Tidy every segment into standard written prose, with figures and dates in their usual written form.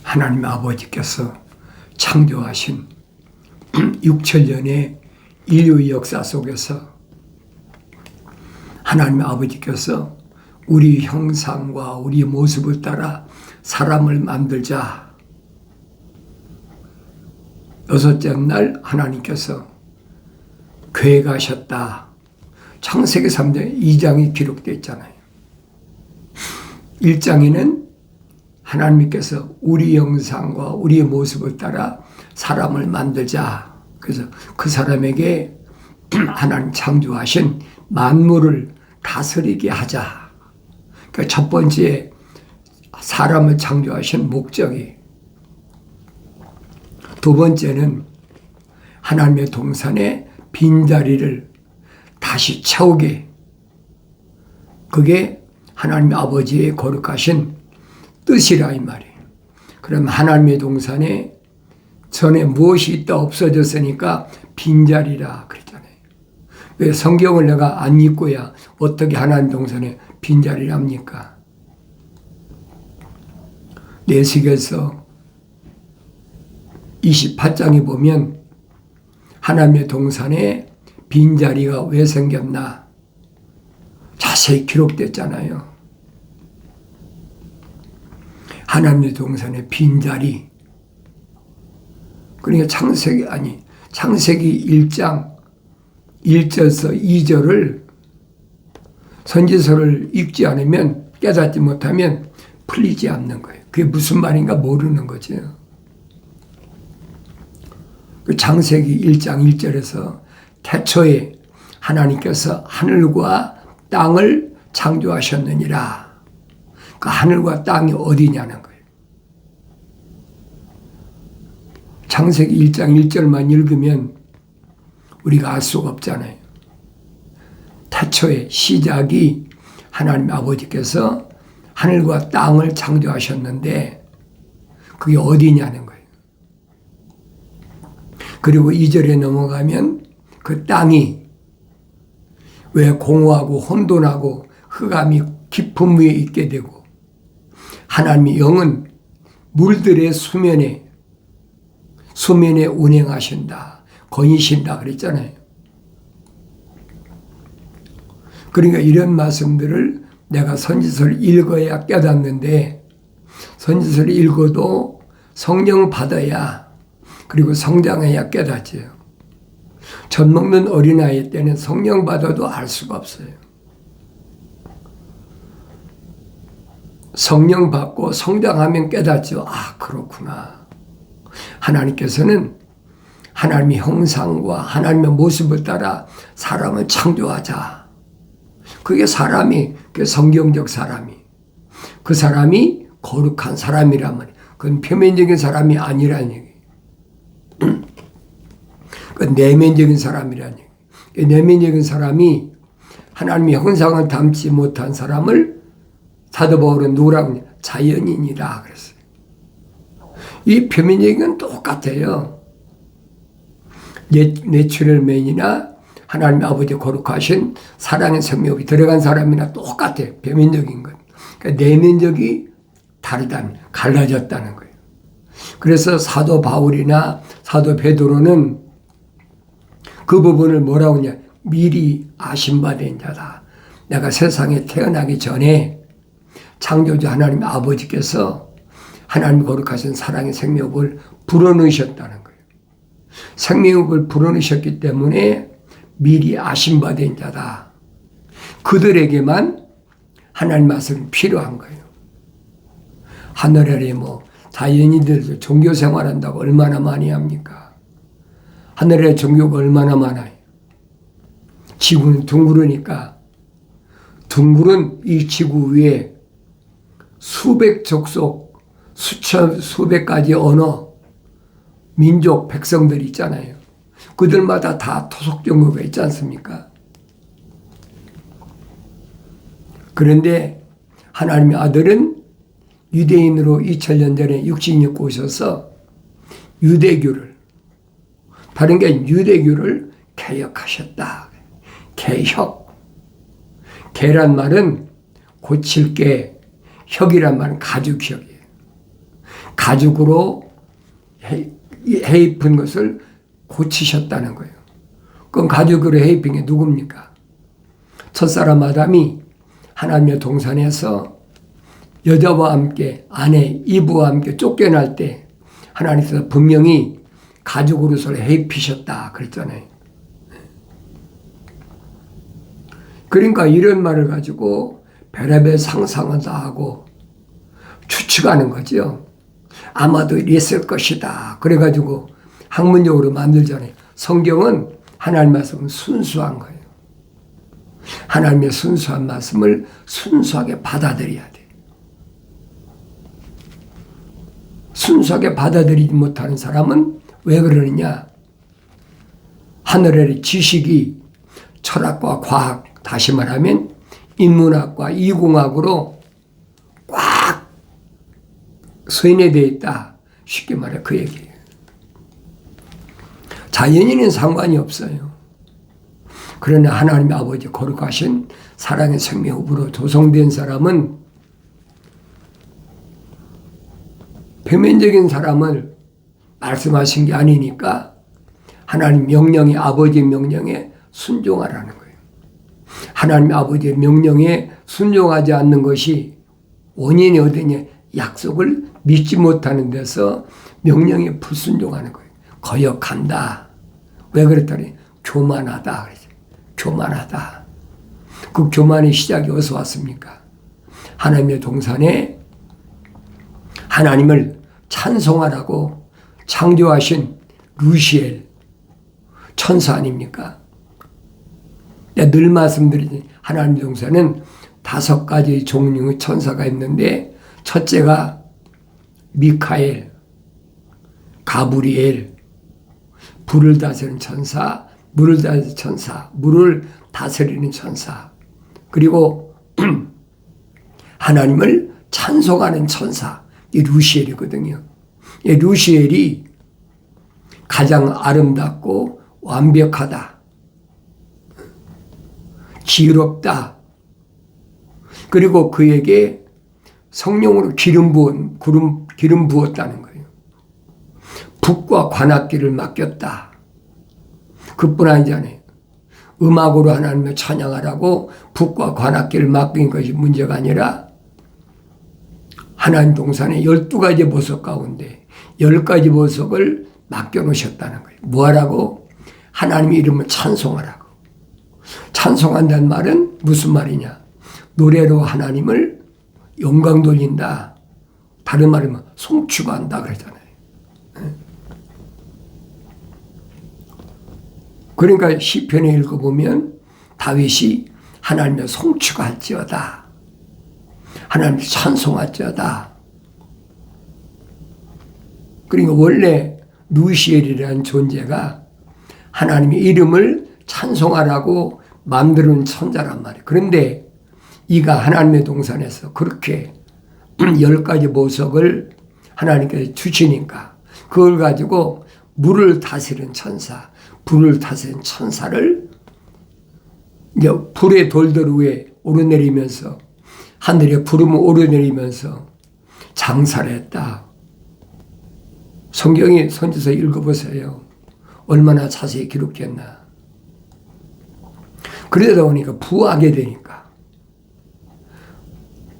하나님 아버지께서 창조하신 6천년의 인류의 역사 속에서 하나님 아버지께서 우리 형상과 우리 모습을 따라 사람을 만들자. 여섯째 날 하나님께서 계획하셨다. 창세기 3장 2장이 기록되어 있잖아요. 1장에는 하나님께서 우리 형상과 우리의 모습을 따라 사람을 만들자. 그래서 그 사람에게 하나님 창조하신 만물을 다스리게 하자. 그러니까 첫 번째 사람을 창조하신 목적이, 두 번째는 하나님의 동산의 빈자리를 다시 채우게. 그게 하나님 아버지의 거룩하신 뜻이라 이 말이에요. 그럼 하나님의 동산에 전에 무엇이 있다 없어졌으니까 빈자리라 그랬잖아요. 왜 성경을 내가 안 읽고야 어떻게 하나님 동산에 빈자리를 합니까? 내시계서 28장에 보면 하나님의 동산에 빈자리가 왜 생겼나 자세히 기록됐잖아요. 하나님의 동산에 빈자리. 그러니까 창세기 1장 1절에서 2절을 선지서를 읽지 않으면, 깨닫지 못하면 풀리지 않는 거예요. 그게 무슨 말인가 모르는 거죠. 그 창세기 1장 1절에서 태초에 하나님께서 하늘과 땅을 창조하셨느니라. 그 하늘과 땅이 어디냐는 거예요. 창세기 1장 1절만 읽으면 우리가 알 수가 없잖아요. 태초의 시작이 하나님 아버지께서 하늘과 땅을 창조하셨는데 그게 어디냐는 거예요. 그리고 2절에 넘어가면 그 땅이 왜 공허하고 혼돈하고 흑암이 깊은 위에 있게 되고 하나님의 영은 물들의 수면에 운행하신다, 거니신다 그랬잖아요. 그러니까 이런 말씀들을 내가 선지서를 읽어야 깨닫는데, 선지서를 읽어도 성령 받아야, 그리고 성장해야 깨닫지요. 젖 먹는 어린아이 때는 성령 받아도 알 수가 없어요. 성령 받고 성장하면 깨닫죠. 아, 그렇구나. 하나님께서는 하나님의 형상과 하나님의 모습을 따라 사람을 창조하자. 그게 사람이, 그 성경적 사람이, 그 사람이 거룩한 사람이라면 그건 표면적인 사람이 아니라는 얘기예요. 그 내면적인 사람이라는 얘기예요. 내면적인 사람이 하나님의 형상을 담지 못한 사람을 사도 바울은 누구라고 하냐? 자연인이라 그랬어요. 이 표면적인 건 똑같아요. 내추럴맨이나 하나님 아버지 거룩하신 사랑의 생명이 들어간 사람이나 똑같아요. 표면적인 건. 그러니까 내면적이 다르다는, 갈라졌다는 거예요. 그래서 사도 바울이나 사도 베드로는 그 부분을 뭐라고 하냐? 미리 아신 바 된 자다. 내가 세상에 태어나기 전에 창조주 하나님 아버지께서 하나님 거룩하신 사랑의 생명을 불어넣으셨다는 거예요. 생명을 불어넣으셨기 때문에 미리 아신 바 된 자다. 그들에게만 하나님 말씀이 필요한 거예요. 하늘에 자연인들 종교 생활한다고 얼마나 많이 합니까? 하늘에 종교가 얼마나 많아요. 지구는 둥그러니까 둥그런 이 지구 위에 수백 족속, 수백 가지 언어, 민족, 백성들이 있잖아요. 그들마다 다 토속 종교가 있지 않습니까? 그런데 하나님의 아들은 유대인으로 2000년 전에 육신이 입고 오셔서 유대교를, 다른 게 유대교를 개혁하셨다. 개혁. 개란 말은 고칠 게, 혁이란 말은 가죽혁이에요. 가죽으로 해 입은 것을 고치셨다는 거예요. 그럼 가죽으로 해 입은 게 누굽니까? 첫사람 아담이 하나님의 동산에서 여자와 함께 아내 이브와 함께 쫓겨날 때 하나님께서 분명히 가죽으로서 해 입히셨다 그랬잖아요. 그러니까 이런 말을 가지고 별의별 상상을 다 하고 추측하는 거죠. 아마도 이랬을 것이다. 그래가지고 학문적으로 만들잖아요. 성경은 하나님 말씀은 순수한 거예요. 하나님의 순수한 말씀을 순수하게 받아들여야 돼. 순수하게 받아들이지 못하는 사람은 왜 그러느냐? 하늘의 지식이 철학과 과학, 다시 말하면 인문학과 이공학으로 꽉 소인해되어 있다. 쉽게 말해 그 얘기예요. 자연인은 상관이 없어요. 그러나 하나님의 아버지 거룩하신 사랑의 생명으로 조성된 사람은 표면적인 사람을 말씀하신 게 아니니까 하나님 명령이 아버지 명령에 순종하라는 거예요. 하나님 아버지의 명령에 순종하지 않는 것이 원인이 어디냐? 약속을 믿지 못하는 데서 명령에 불순종하는 거예요. 거역한다. 왜 그랬더니 교만하다. 교만하다. 그 교만의 시작이 어디서 왔습니까? 하나님의 동산에 하나님을 찬송하라고 창조하신 루시엘 천사 아닙니까? 내가 늘 말씀드리지 하나님의 동산은 5가지 종류의 천사가 있는데 첫째가 미카엘, 가브리엘, 불을 다스리는 천사, 물을 다스리는 천사, 물을 다스리는 천사, 그리고 하나님을 찬송하는 천사, 이 루시엘이거든요. 이 루시엘이 가장 아름답고 완벽하다, 지혜롭다, 그리고 그에게 성령으로 기름 부었다는 거예요. 북과 관악기를 맡겼다. 그뿐 아니잖아요. 음악으로 하나님을 찬양하라고 북과 관악기를 맡긴 것이 문제가 아니라 하나님 동산의 12가지 보석 가운데 10가지 보석을 맡겨놓으셨다는 거예요. 뭐하라고? 하나님의 이름을 찬송하라고. 찬송한다는 말은 무슨 말이냐? 노래로 하나님을 영광 돌린다. 다른 말이면 송축한다 그러잖아요. 그러니까 시편에 읽어보면 다윗이 하나님의 송축할지어다. 하나님을 찬송할지어다. 그러니까 원래 루시엘이라는 존재가 하나님의 이름을 찬송하라고 만드는 천자란 말이에요. 그런데 이가 하나님의 동산에서 그렇게 10가지 보석을 하나님께서 주시니까 그걸 가지고 물을 다스리는 천사, 불을 다스리는 천사를 이제 불의 돌들 위에 오르내리면서 하늘의 구름을 오르내리면서 장사를 했다. 성경의 선지서 읽어보세요. 얼마나 자세히 기록했나. 그러다 보니까 부하게 되니까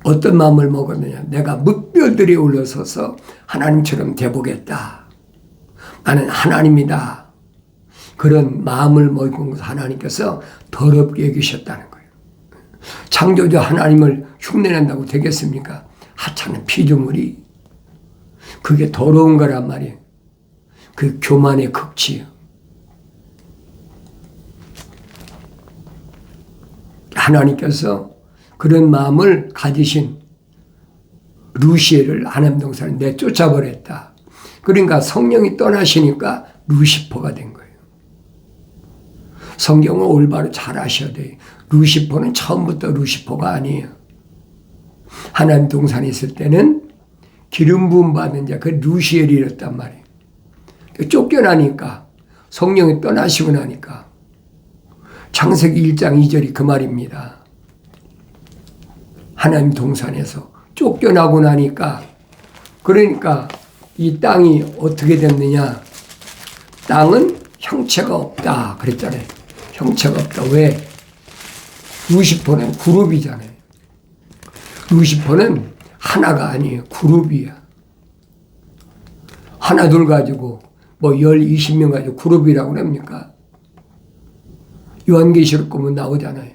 어떤 마음을 먹었느냐. 내가 뭇별들이 올라서서 하나님처럼 돼보겠다. 나는 하나님이다. 그런 마음을 먹은 것을 하나님께서 더럽게 여기셨다는 거예요. 창조주 하나님을 흉내낸다고 되겠습니까? 하찮은 피조물이. 그게 더러운 거란 말이에요. 그 교만의 극치예요. 하나님께서 그런 마음을 가지신 루시엘을 하나님 동산에 내쫓아버렸다. 그러니까 성령이 떠나시니까 루시퍼가 된 거예요. 성경을 올바로 잘 아셔야 돼요. 루시퍼는 처음부터 루시퍼가 아니에요. 하나님 동산에 있을 때는 기름 부음 받은 자, 그 루시엘이었단 말이에요. 쫓겨나니까 성령이 떠나시고 나니까 창세기 1장 2절이 그 말입니다. 하나님 동산에서 쫓겨나고 나니까 그러니까 이 땅이 어떻게 됐느냐? 땅은 형체가 없다 그랬잖아요. 형체가 없다. 왜? 루시퍼는 그룹이잖아요. 루시퍼는 하나가 아니에요. 그룹이야. 하나 둘 가지고 뭐 20명 가지고 그룹이라고 그럽니까? 요한계시록 보면 나오잖아요.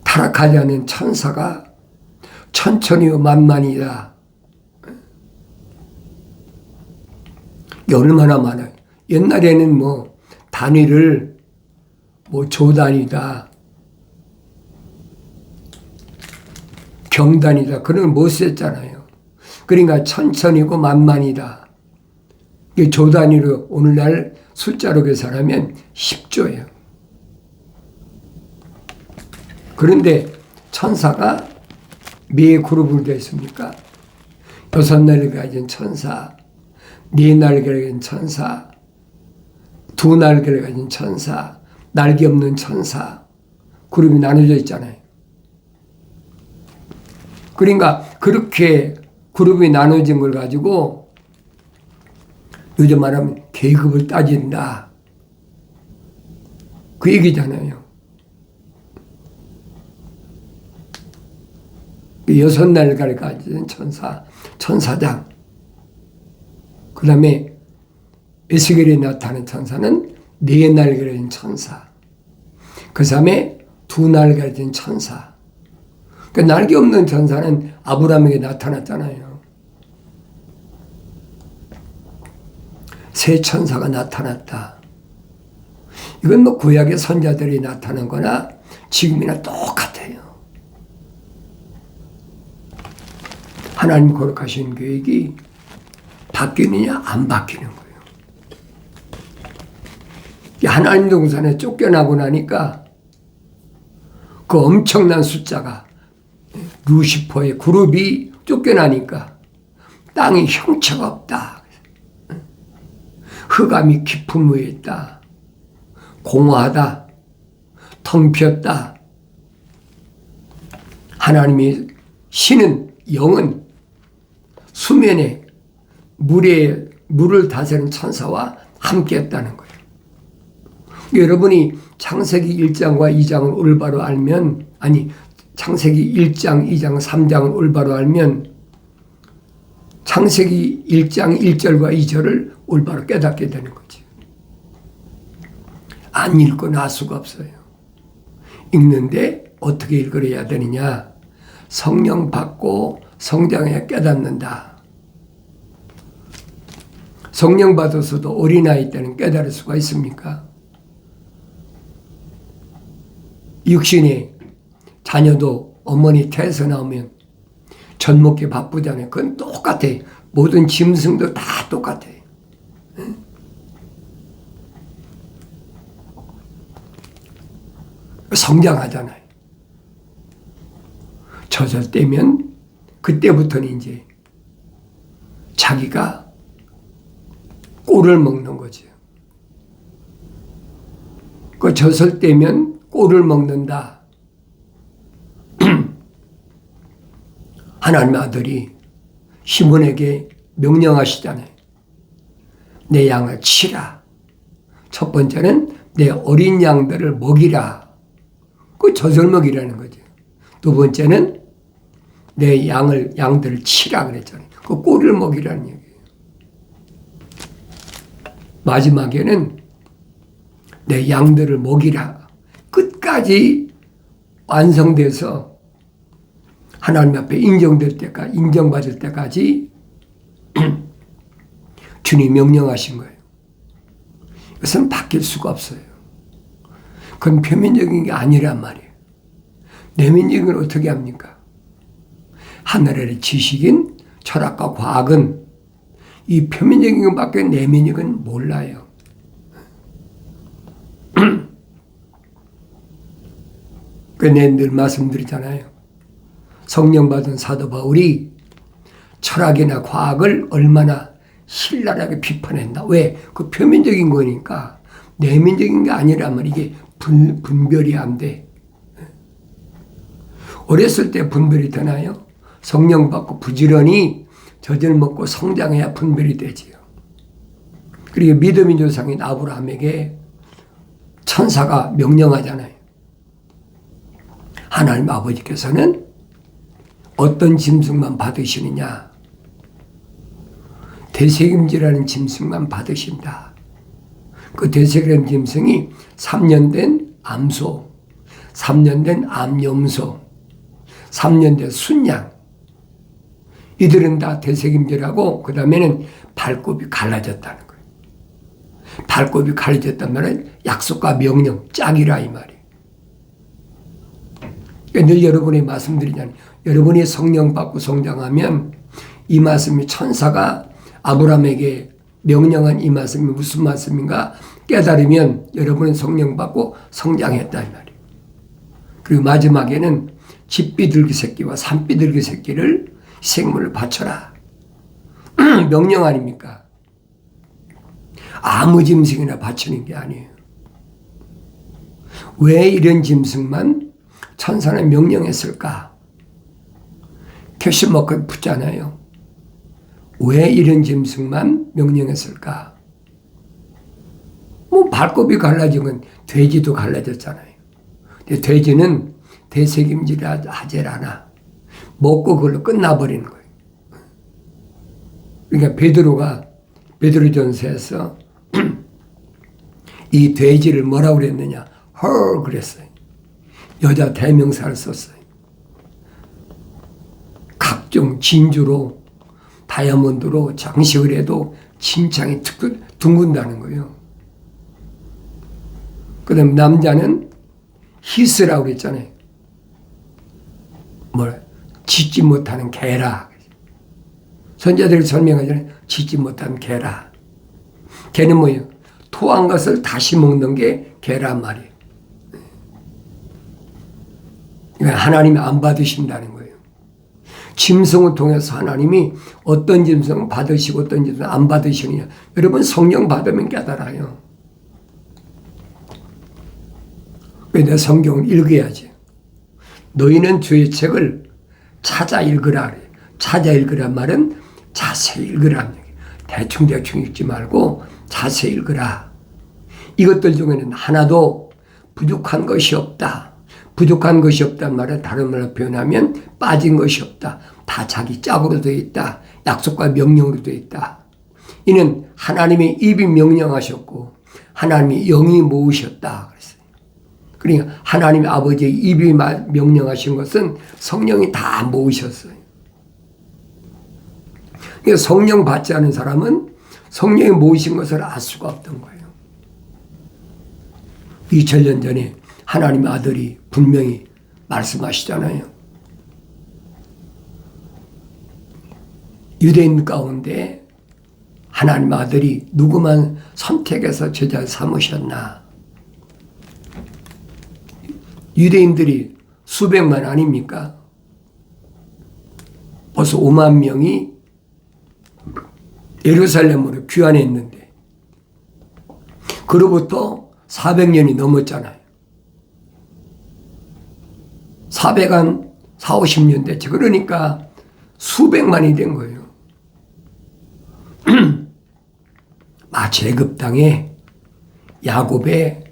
타락하지 않은 천사가 천천히요 만만이다. 이게 얼마나 많아요. 옛날에는 뭐 단위를 뭐 조단이다, 경단이다 그런 걸 못 썼잖아요. 그러니까 천천히고 만만이다. 이게 조단위로 오늘날 숫자로 계산하면 10조예요. 그런데 천사가 몇 그룹으로 되어 있습니까? 6날개를 가진 천사, 4날개를 가진 천사, 2날개를 가진 천사, 날개 없는 천사 그룹이 나눠져 있잖아요. 그러니까 그렇게 그룹이 나눠진 걸 가지고 요즘 말하면 계급을 따진다. 그 얘기잖아요. 6날개를 가진 천사, 천사장. 그 다음에 에스겔에 나타나는 천사는 4날개를 가진 천사. 그 다음에 2날개를 가진 천사. 그 날개 없는 천사는 아브라함에게 나타났잖아요. 새 천사가 나타났다. 이건 뭐 구약의 선자들이 나타난 거나 지금이나 똑같아요. 하나님 거룩하신 계획이 바뀌느냐 안 바뀌는 거예요. 하나님 동산에 쫓겨나고 나니까 그 엄청난 숫자가 루시퍼의 그룹이 쫓겨나니까 땅이 형체가 없다. 흑암이 깊은 위에 있다. 공허하다. 텅 비었다. 하나님의 신은 영은 수면에 물을 다스리는 천사와 함께 했다는 거예요. 여러분이 창세기 1장과 2장을 올바로 알면, 아니 창세기 1장, 2장, 3장을 올바로 알면 창세기 1장 1절과 2절을 올바로 깨닫게 되는 거지. 안 읽고 날 수가 없어요. 읽는데 어떻게 읽어야 되느냐? 성령 받고 성장해야 깨닫는다. 성령 받아서도 어린아이 때는 깨달을 수가 있습니까? 육신의 자녀도 어머니 태에서 나오면 젖 먹기 바쁘잖아요. 그건 똑같아. 모든 짐승도 다 똑같아. 성장하잖아요. 젖을 떼면 그때부터는 이제 자기가 꼴을 먹는 거죠. 그 젖을 떼면 꼴을 먹는다. 하나님의 아들이 시몬에게 명령하시잖아요. 내 양을 치라. 첫 번째는 내 어린 양들을 먹이라. 그 젖을 먹이라는 거죠. 두 번째는 내 양들을 치라 그랬잖아요. 그 꼴을 먹이라는 얘기예요. 마지막에는 내 양들을 먹이라. 끝까지 완성돼서 하나님 앞에 인정될 때까지, 인정받을 때까지 주님 명령하신 거예요. 이것은 바뀔 수가 없어요. 그건 표면적인 게 아니란 말이에요. 내면적인 걸 어떻게 합니까? 하늘의 지식인 철학과 과학은 이 표면적인 것밖에 내면적인 몰라요. 내가 늘 말씀드리잖아요. 성령 받은 사도 바울이 철학이나 과학을 얼마나 신랄하게 비판했나. 왜? 그 표면적인 거니까. 내면적인 게 아니라면 이게 분별이 안 돼. 어렸을 때 분별이 되나요? 성령 받고 부지런히 젖을 먹고 성장해야 분별이 되지요. 그리고 믿음의 조상인 아브라함에게 천사가 명령하잖아요. 하나님 아버지께서는 어떤 짐승만 받으시느냐? 되새김질하는 짐승만 받으신다. 그 되새김이라는 짐승이 3년 된 암소, 3년 된 암염소, 3년 된 순양, 이들은 다 되새김질하고 그 다음에는 발굽이 갈라졌다는 거예요. 발굽이 갈라졌단 말은 약속과 명령, 짝이라 이 말이에요. 늘 여러분이 말씀드리잖아요. 여러분이 성령 받고 성장하면 이 말씀이 천사가 아브라함에게 명령한 이 말씀이 무슨 말씀인가 깨달으면 여러분은 성령 받고 성장했다 이 말이에요. 그리고 마지막에는 집비둘기 새끼와 산비둘기 새끼를 생물을 바쳐라. 명령 아닙니까? 아무 짐승이나 바치는 게 아니에요. 왜 이런 짐승만 천사는 명령했을까? 캐시머크 붙잖아요. 왜 이런 짐승만 명령했을까? 뭐 발굽이 갈라진 건 돼지도 갈라졌잖아요. 근데 돼지는 되새김질 하질 않아. 먹고 그걸로 끝나버리는 거예요. 그러니까 베드로전서에서 이 돼지를 뭐라고 그랬느냐? 헐 그랬어요. 여자 대명사를 썼어요. 각종 진주로 다이아몬드로 장식을 해도 심장이 둥근다는 거예요. 그 다음 남자는 히스라고 그랬잖아요. 짖지 못하는 개라. 선자들이 설명하잖아요. 짖지 못하는 개라. 개는 뭐예요? 토한 것을 다시 먹는 게 개란 말이에요. 그러니까 하나님이 안 받으신다는 거예요. 짐승을 통해서 하나님이 어떤 짐승을 받으시고 어떤 짐승을 안 받으시느냐. 여러분 성령 받으면 깨달아요. 그래서 성경을 읽어야지. 너희는 주의 책을 찾아 읽으라. 찾아 읽으란 말은 자세히 읽으라. 대충 읽지 말고 자세히 읽으라. 이것들 중에는 하나도 부족한 것이 없다. 부족한 것이 없단 말은 다른 말로 표현하면 빠진 것이 없다. 다 자기 짝으로 되어 있다. 약속과 명령으로 되어 있다. 이는 하나님의 입이 명령하셨고 하나님이 영이 모으셨다. 그랬어요. 그러니까 하나님의 아버지의 입이 명령하신 것은 성령이 다 모으셨어요. 그러니까 성령 받지 않은 사람은 성령이 모으신 것을 알 수가 없던 거예요. 2000년 전에 하나님의 아들이 분명히 말씀하시잖아요. 유대인 가운데 하나님의 아들이 누구만 선택해서 제자 삼으셨나? 유대인들이 수백만 아닙니까? 벌써 5만 명이 예루살렘으로 귀환했는데 그로부터 400년이 넘었잖아요. 450년 됐지. 그러니까 수백만이 된 거예요. 제급 땅에 야곱의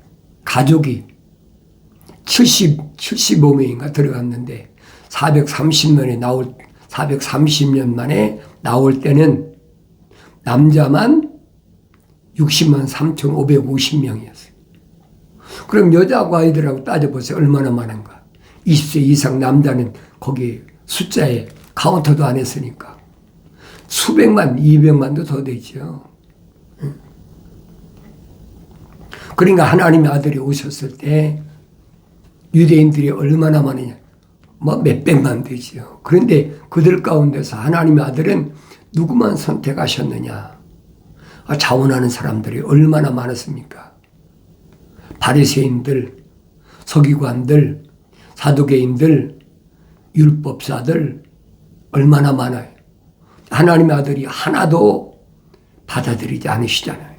가족이 75명인가 들어갔는데 430년 만에 나올 때는 남자만 60만 3,550명이었어요. 그럼 여자하고 아이들하고 따져보세요. 얼마나 많은가. 20세 이상 남자는 거기 숫자에 카운터도 안 했으니까. 수백만, 200만도 더 되죠. 그러니까 하나님의 아들이 오셨을 때 유대인들이 얼마나 많으냐. 몇백만 되죠. 그런데 그들 가운데서 하나님의 아들은 누구만 선택하셨느냐. 자원하는 사람들이 얼마나 많았습니까? 바리새인들, 서기관들, 사두개인들, 율법사들 얼마나 많아요. 하나님의 아들이 하나도 받아들이지 않으시잖아요.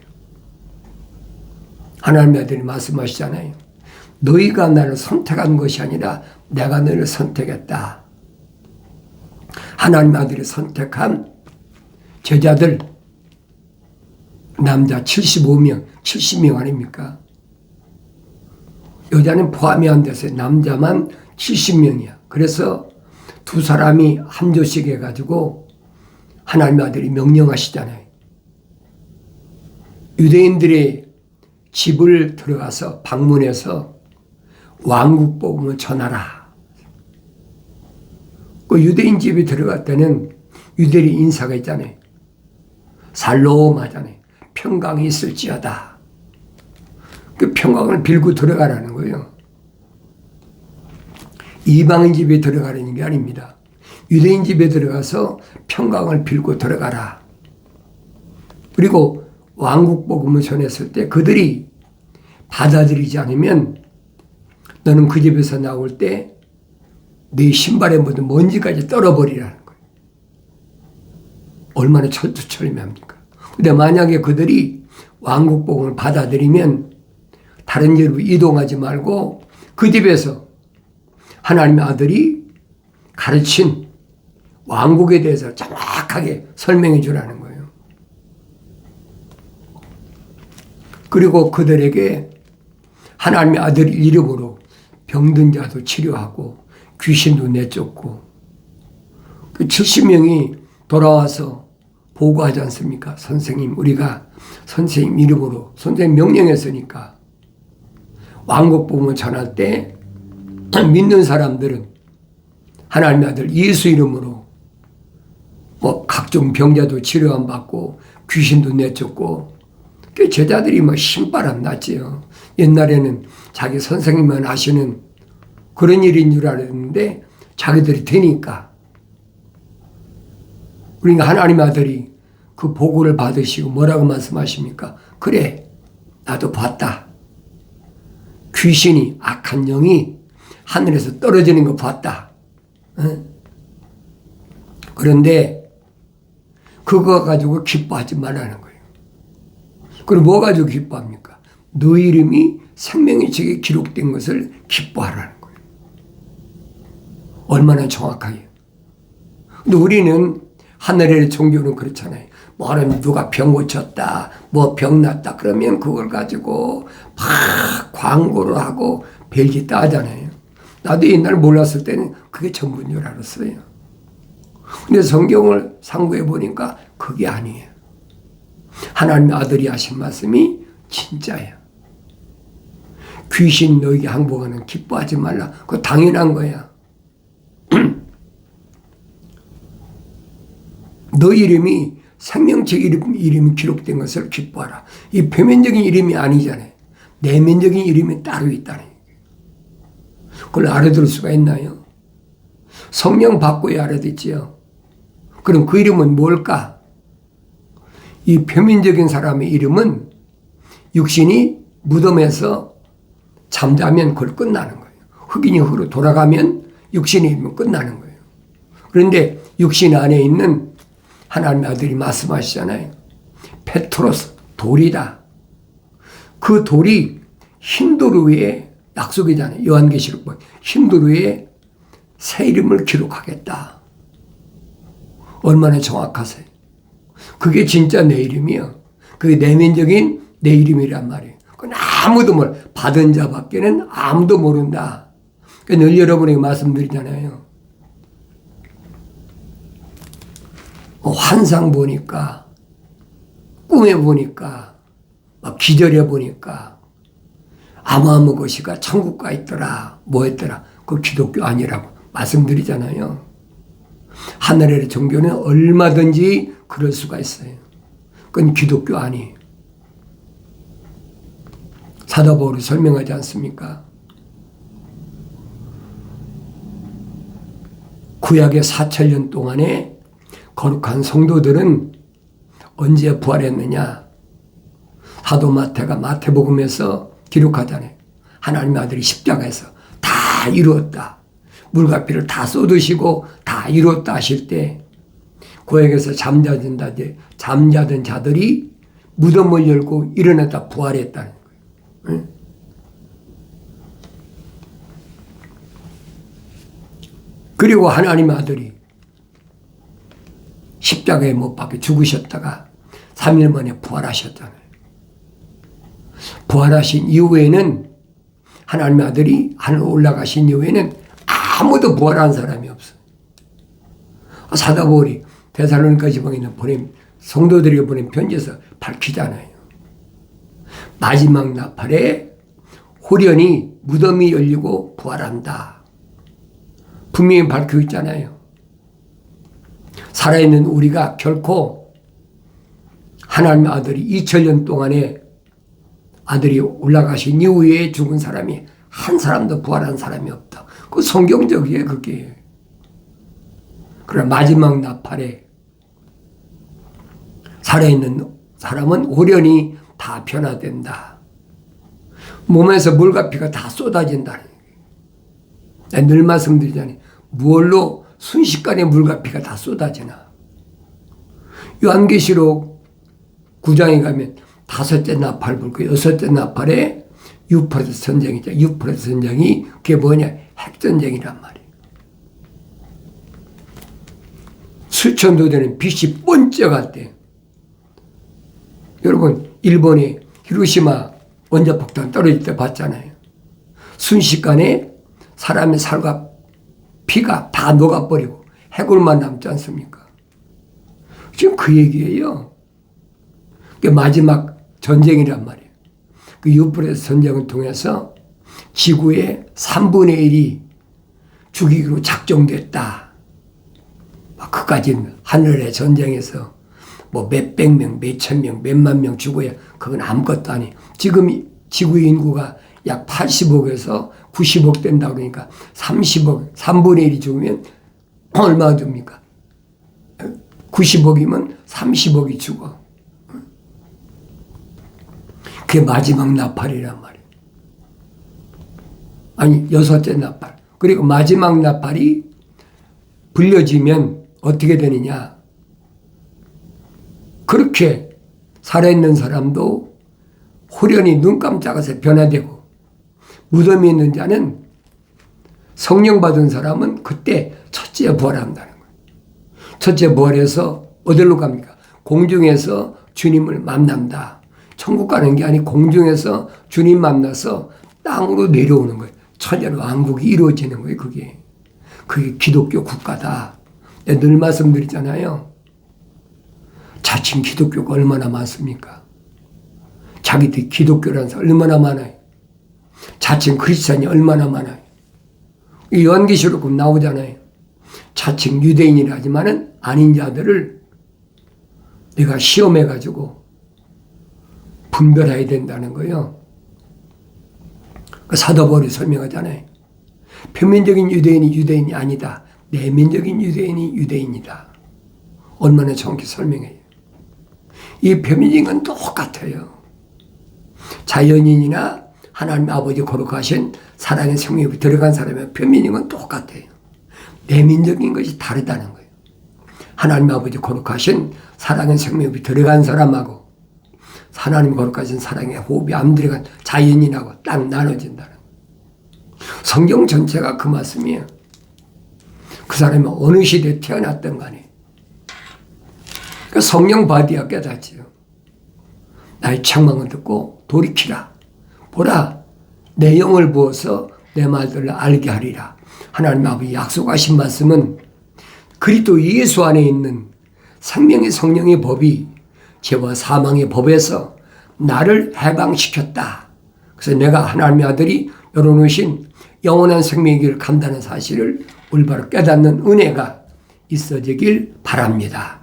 하나님의 아들이 말씀하시잖아요. 너희가 나를 선택한 것이 아니라 내가 너를 선택했다. 하나님의 아들이 선택한 제자들 남자 75명, 70명 아닙니까? 여자는 포함이 안 돼서 남자만 70명이야. 그래서 두 사람이 한 조씩 해가지고 하나님의 아들이 명령하시잖아요. 유대인들의 집을 들어가서 방문해서 왕국 복음을 전하라. 그 유대인 집에 들어갈 때는 유대인 인사가 있잖아요. 살롬 하잖아요. 평강이 있을지어다. 그 평강을 빌고 들어가라는 거예요. 이방인 집에 들어가라는 게 아닙니다. 유대인 집에 들어가서 평강을 빌고 들어가라. 그리고 왕국 복음을 전했을 때 그들이 받아들이지 않으면 너는 그 집에서 나올 때 네 신발에 묻은 먼지까지 떨어버리라는 거예요. 얼마나 철두철미합니까? 근데 만약에 그들이 왕국 복음을 받아들이면 다른 집으로 이동하지 말고 그 집에서 하나님의 아들이 가르친 왕국에 대해서 정확하게 설명해 주라는 거예요. 그리고 그들에게 하나님의 아들 이름으로 병든 자도 치료하고 귀신도 내쫓고 그 70명이 돌아와서 보고하지 않습니까? 선생님, 우리가 선생님 이름으로 선생님 명령했으니까 왕국 복음을 전할 때 믿는 사람들은 하나님의 아들 예수 이름으로 뭐 각종 병자도 치료함 받고 귀신도 내쫓고 그 제자들이 뭐 신바람 났지요. 옛날에는 자기 선생님만 하시는 그런 일인 줄 알았는데 자기들이 되니까. 그러니까 하나님의 아들이 그 보고를 받으시고 뭐라고 말씀하십니까? 그래, 나도 봤다. 귀신이, 악한 영이 하늘에서 떨어지는 거 봤다. 그런데 그거 가지고 기뻐하지 말라는 거예요. 그럼 뭐 가지고 기뻐합니까? 너 이름이 생명의 책에 기록된 것을 기뻐하라는 거예요. 얼마나 정확하게. 근데 우리는 하늘의 종교는 그렇잖아요. 뭐는 누가 병 고쳤다, 뭐 병 났다 그러면 그걸 가지고 막 광고를 하고 별짓 다 하잖아요. 나도 옛날에 몰랐을 때는 그게 전부인 줄 알았어요. 근데 성경을 상고해 보니까 그게 아니에요. 하나님의 아들이 하신 말씀이 진짜예요. 귀신 너에게 항복하는 기뻐하지 말라. 그거 당연한 거야. 너 이름이 생명책 이름이 기록된 것을 기뻐하라. 이 표면적인 이름이 아니잖아요. 내면적인 이름이 따로 있다는 얘기예요. 그걸 알아들을 수가 있나요? 성령 받고야 알아듣지요. 그럼 그 이름은 뭘까? 이 표면적인 사람의 이름은 육신이 무덤에서 잠자면 그걸 끝나는 거예요. 흑인이 흑으로 돌아가면 육신의 이름은 끝나는 거예요. 그런데 육신 안에 있는 하나님의 아들이 말씀하시잖아요. 페트로스, 돌이다. 그 돌이 흰돌 위에 약속이잖아요. 요한계시록 보면 흰돌 위에 새 이름을 기록하겠다. 얼마나 정확하세요. 그게 진짜 내 이름이요. 그게 내면적인 내 이름이란 말이에요. 그건 아무도 받은 자밖에는 아무도 모른다. 늘 여러분에게 말씀드리잖아요. 환상 보니까, 꿈에 보니까, 막 기절해 보니까, 아무 것이가 천국 가 있더라, 뭐 했더라. 그 기독교 아니라고 말씀드리잖아요. 하늘의 종교는 얼마든지 그럴 수가 있어요. 그건 기독교 아니에요. 사도 바울이 설명하지 않습니까? 구약의 4,000년 동안에 거룩한 성도들은 언제 부활했느냐? 사도 마태가 마태복음에서 기록하잖아요. 하나님의 아들이 십자가에서 다 이루었다. 물과 피를 다 쏟으시고 다 이루었다 하실 때 구약에서 잠자던 자들이 무덤을 열고 일어났다 부활했다는 거예요. 그리고 하나님의 아들이 십자가에 못 박혀 죽으셨다가 3일 만에 부활하셨잖아요. 부활하신 이후에는 하나님의 아들이 하늘 올라가신 이후에는 아무도 부활한 사람이 없어요. 사도 바울이 데살로니가 지방에 있는 성도들에게 보낸 편지에서 밝히잖아요. 마지막 나팔에 호련히 무덤이 열리고 부활한다. 분명히 밝히고 있잖아요. 살아있는 우리가 결코 하나님의 아들이 2000년 동안에 아들이 올라가신 이후에 죽은 사람이 한 사람도 부활한 사람이 없다. 그 성경적이에요, 그게. 그러나 마지막 나팔에 살아있는 사람은 호련히 다 변화된다. 몸에서 물과 피가 다 쏟아진다는 얘기예요. 늘 말씀드리잖아요. 무얼로 순식간에 물과 피가 다 쏟아지나. 요한계시록 9장에 가면 5째 나팔 불고 6째 나팔에 유프라테스 전쟁이죠. 유프라테스 전쟁이 그게 뭐냐? 핵전쟁이란 말이에요. 수천도 되는 빛이 번쩍할 때, 여러분 일본이 히로시마 원자폭탄 떨어질 때 봤잖아요. 순식간에 사람의 살과 피가 다 녹아버리고 해골만 남지 않습니까? 지금 그 얘기예요. 그게 마지막 전쟁이란 말이에요. 그 유프라테스 전쟁을 통해서 지구의 3분의 1이 죽이기로 작정됐다. 그까지 하늘의 전쟁에서 뭐 몇백 명, 몇천 명, 몇만 명 죽어야 그건 아무것도 아니에요. 지금 지구의 인구가 약 80억에서 90억 된다 그러니까 30억, 3분의 1이 죽으면 얼마나 됩니까? 90억이면 30억이 죽어. 그게 마지막 나팔이란 말이에요. 아니 6째 나팔. 그리고 마지막 나팔이 불려지면 어떻게 되느냐. 그렇게 살아있는 사람도 호련히 눈 깜짝해서 변화되고, 무덤에 있는 자는 성령 받은 사람은 그때 첫째 부활한다는 거예요. 첫째 부활해서 어디로 갑니까? 공중에서 주님을 만난다. 천국 가는 게 아니고 공중에서 주님 만나서 땅으로 내려오는 거예요. 천년 왕국이 이루어지는 거예요. 그게 기독교 국가다. 내가 늘 말씀드리잖아요. 자칭 기독교가 얼마나 많습니까? 자기들 기독교라는 사람 얼마나 많아요. 자칭 크리스찬이 얼마나 많아요. 요한계시록 나오잖아요. 자칭 유대인이라 하지만은 아닌 자들을 내가 시험해가지고 분별해야 된다는 거예요. 사도 바울이 설명하잖아요. 표면적인 유대인이 유대인이 아니다. 내면적인 유대인이 유대인이다. 얼마나 정확히 설명해요. 이 표면적인 건 똑같아요. 자연인이나 하나님 아버지 거룩하신 사랑의 성령이 들어간 사람의 표면적인 건 똑같아요. 내면적인 것이 다르다는 거예요. 하나님 아버지 거룩하신 사랑의 성령이 들어간 사람하고 하나님 거룩하신 사랑의 호흡이 안 들어간 자연인하고 딱 나눠진다는 거예요. 성경 전체가 그 말씀이에요. 그 사람이 어느 시대에 태어났던 간에 그러니까 성령 받아야 깨닫지요. 나의 책망을 듣고 돌이키라. 보라, 내 영을 부어서 내 말들을 알게 하리라. 하나님 아버지 약속하신 말씀은 그리스도 예수 안에 있는 생명의 성령의 법이 죄와 사망의 법에서 나를 해방시켰다. 그래서 내가 하나님의 아들이 열어놓으신 영원한 생명의 길을 간다는 사실을 올바로 깨닫는 은혜가 있어지길 바랍니다.